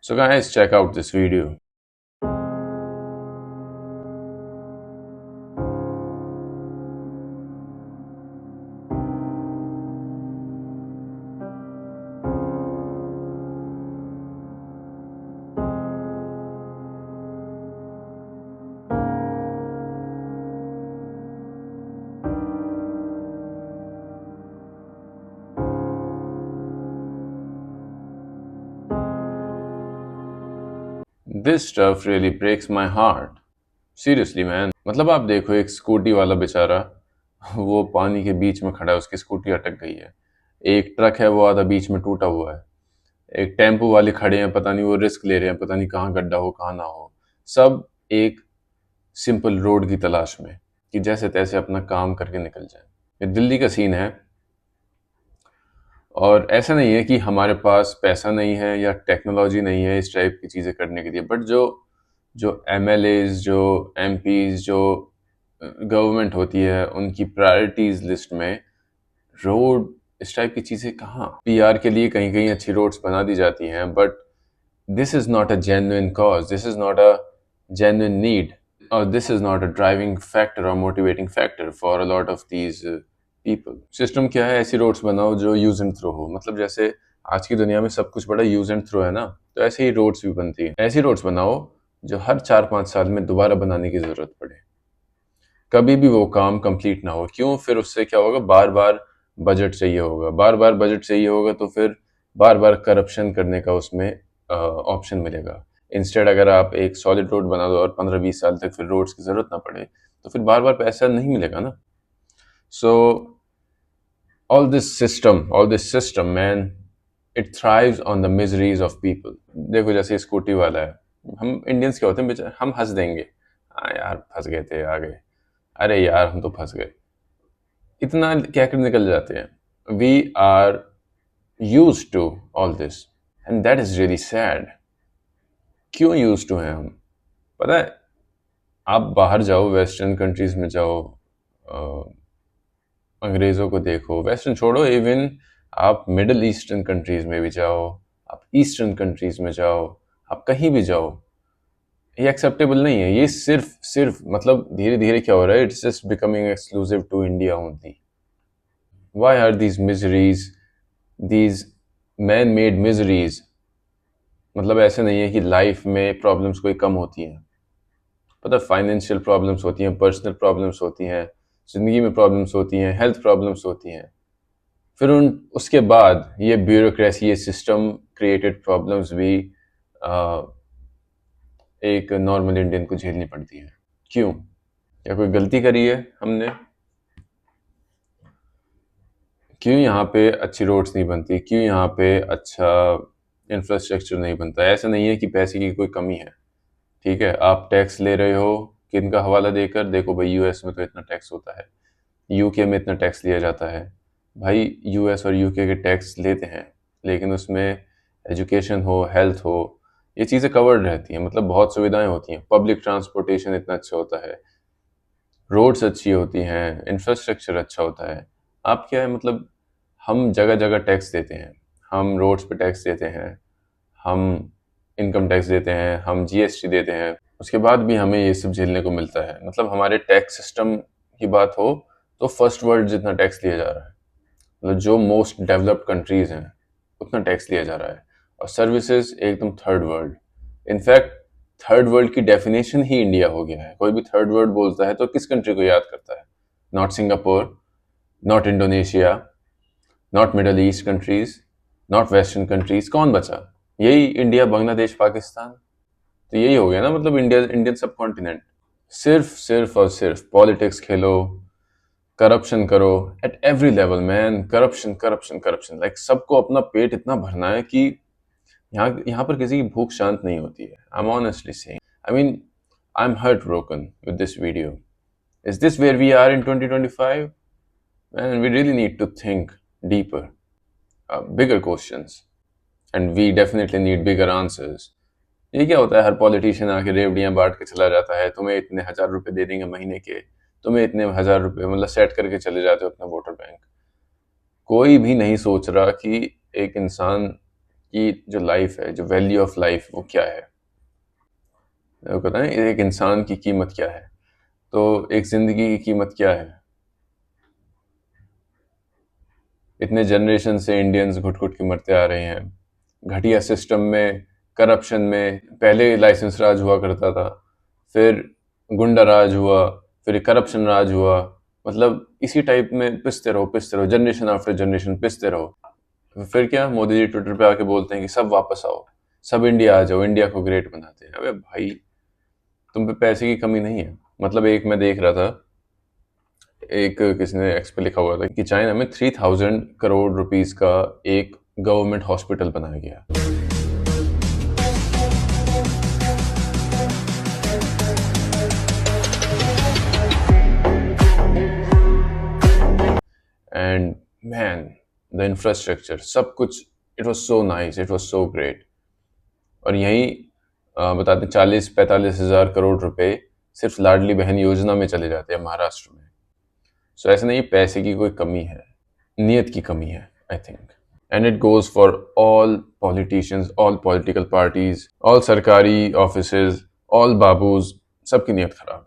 So guys, check out this video. This stuff really breaks my heart. Seriously man, मतलब आप देखो एक scooty वाला बेचारा, वो पानी के बीच में खड़ा है, उसकी स्कूटी अटक गई है। एक ट्रक है, वो आधा बीच में टूटा हुआ है। एक टेम्पो वाले खड़े हैं, पता नहीं वो रिस्क ले रहे हैं, पता नहीं कहाँ गड्ढा हो कहाँ ना हो। सब एक सिंपल रोड की तलाश में कि जैसे तैसे अपना काम करके निकल जाए। ये दिल्ली का सीन है। और ऐसा नहीं है कि हमारे पास पैसा नहीं है या टेक्नोलॉजी नहीं है इस टाइप की चीज़ें करने के लिए, बट जो जो एमएलएज, जो एमपीज, जो गवर्नमेंट होती है, उनकी प्रायोरिटीज लिस्ट में रोड इस टाइप की चीज़ें कहाँ। पीआर के लिए कहीं कहीं अच्छी रोड्स बना दी जाती हैं, but this is not a genuine cause, this is not a genuine need, और this is not a driving factor और motivating factor for a lot of these people. System क्या है, ऐसी रोड्स बनाओ जो यूज एंड थ्रो हो। मतलब जैसे आज की दुनिया में सब कुछ बड़ा यूज एंड थ्रो है ना, तो ऐसे ही रोड्स भी बनती हैं। ऐसी रोड्स बनाओ जो हर 4-5 साल में दोबारा बनाने की जरूरत पड़े, कभी भी वो काम कंप्लीट ना हो। क्यों? फिर उससे क्या होगा, बार बार बजट चाहिए होगा, बार बार बजट चाहिए होगा, तो फिर बार बार करप्शन करने का उसमें ऑप्शन मिलेगा। इंस्टेड अगर आप एक सॉलिड रोड बना दो और 15-20 साल तक फिर रोड्स की जरूरत ना पड़े, तो फिर बार बार पैसा नहीं मिलेगा ना। सो all this system, man, it thrives on the miseries of people. देखो जैसे स्कूटी वाला है, हम इंडियंस क्या होते हैं बेचारे, हम हंस देंगे, हाँ यार फंस गए थे, आ गए, अरे यार हम तो फंस गए, इतना कह कर निकल जाते हैं। We are use to all this and that is really sad. क्यों यूज टू हैं हम? पता है, आप बाहर जाओ, वेस्टर्न कंट्रीज में जाओ, अंग्रेज़ों को देखो, वेस्टर्न छोड़ो, इवन आप मिडल ईस्टर्न कंट्रीज़ में भी जाओ, आप ईस्टर्न कंट्रीज़ में जाओ, आप कहीं भी जाओ, ये एक्सेप्टेबल नहीं है। ये सिर्फ सिर्फ मतलब धीरे धीरे क्या हो रहा है, it's just becoming exclusive to India only. Why are these miseries, these man made miseries? मतलब ऐसे नहीं है कि लाइफ में प्रॉब्लम्स कोई कम होती हैं। पता, फाइनेंशियल प्रॉब्लम्स होती हैं, पर्सनल प्रॉब्लम्स होती हैं, ज़िंदगी में प्रॉब्लम्स होती हैं, हेल्थ प्रॉब्लम्स होती हैं। फिर उसके बाद ये ब्यूरोक्रेसी, ये सिस्टम क्रिएटेड प्रॉब्लम्स भी आ, एक नॉर्मल इंडियन को झेलनी पड़ती है। क्यों? क्या कोई गलती करी है हमने? क्यों यहाँ पे अच्छी रोड्स नहीं बनती? क्यों यहाँ पे अच्छा इंफ्रास्ट्रक्चर नहीं बनता? ऐसा नहीं है कि पैसे की कोई कमी है। ठीक है, आप टैक्स ले रहे हो, किन का हवाला देकर? देखो भाई, यूएस में तो इतना टैक्स होता है, यूके में इतना टैक्स लिया जाता है। भाई यूएस और यूके के टैक्स लेते हैं, लेकिन उसमें एजुकेशन हो, हेल्थ हो, ये चीज़ें कवर्ड रहती हैं। मतलब बहुत सुविधाएं होती हैं, पब्लिक ट्रांसपोर्टेशन इतना अच्छा होता है, रोड्स अच्छी होती हैं, इंफ्रास्ट्रक्चर अच्छा होता है। आप क्या है, मतलब हम जगह जगह टैक्स देते हैं, हम रोड्स पे टैक्स देते हैं, हम इनकम टैक्स देते हैं, हम जीएसटी देते हैं, उसके बाद भी हमें ये सब झेलने को मिलता है। मतलब हमारे टैक्स सिस्टम की बात हो तो फर्स्ट वर्ल्ड जितना टैक्स लिया जा रहा है, मतलब जो मोस्ट डेवलप्ड कंट्रीज हैं उतना टैक्स लिया जा रहा है, और सर्विसेज एकदम third world. In fact third world की डेफिनेशन ही इंडिया हो गया है। कोई भी थर्ड वर्ल्ड बोलता है तो किस कंट्री को याद करता है? Not Singapore, not Indonesia, not middle east countries, not western countries, कौन बचा? यही इंडिया, बांग्लादेश, पाकिस्तान। तो यही हो गया ना, मतलब इंडिया, इंडियन सब कॉन्टिनेंट। सिर्फ सिर्फ और सिर्फ पॉलिटिक्स खेलो, करप्शन करो, at every level man, corruption corruption corruption. Like सबको अपना पेट इतना भरना है कि यहाँ यहाँ पर किसी की भूख शांत नहीं होती है। I am honestly saying, I mean, I am hurt broken with this video. Is this where we are in 2025? Man, we really need to think deeper, bigger questions, and we definitely need bigger answers. ये क्या होता है, हर politician आके रेवड़ियां बांट के चला जाता है, तुम्हें इतने हजार रुपए दे देंगे महीने के, तुम्हें इतने हजार रुपए, मतलब सेट करके चले जाते हो अपना वोटर बैंक। कोई भी नहीं सोच रहा कि एक इंसान कि जो लाइफ है, जो वैल्यू ऑफ लाइफ वो क्या है। वो कहता है एक इंसान की कीमत क्या है, तो एक ज़िंदगी की कीमत क्या है। इतने जनरेशन से इंडियंस घुट घुट के मरते आ रहे हैं, घटिया सिस्टम में, करप्शन में। पहले लाइसेंस राज हुआ करता था, फिर गुंडा राज हुआ, फिर करप्शन राज हुआ। मतलब इसी टाइप में पिसते रहो, जनरेशन आफ्टर जनरेशन पिसते रहो। फिर क्या, मोदी जी ट्विटर पे आके बोलते हैं कि सब वापस आओ, सब इंडिया आ जाओ, इंडिया को ग्रेट बनाते हैं। अबे भाई, तुम पे पैसे की कमी नहीं है। मतलब एक मैं देख रहा था, एक किसने एक्स पे लिखा हुआ था कि चाइना में 3000 करोड़ रुपीस का एक गवर्नमेंट हॉस्पिटल बनाया गया। एंड मैन, द इंफ्रास्ट्रक्चर, सब कुछ, it was so nice, it was so great. और यहीं बताते हैं 40-45 हज़ार करोड़ रुपए सिर्फ लाडली बहन योजना में चले जाते हैं महाराष्ट्र में। सो ऐसा नहीं पैसे की कोई कमी है, नीयत की कमी है, I think. And it goes for all politicians, all political parties, all सरकारी ऑफिसेज, ऑल बाबूज, सबकी नीयत खराब है।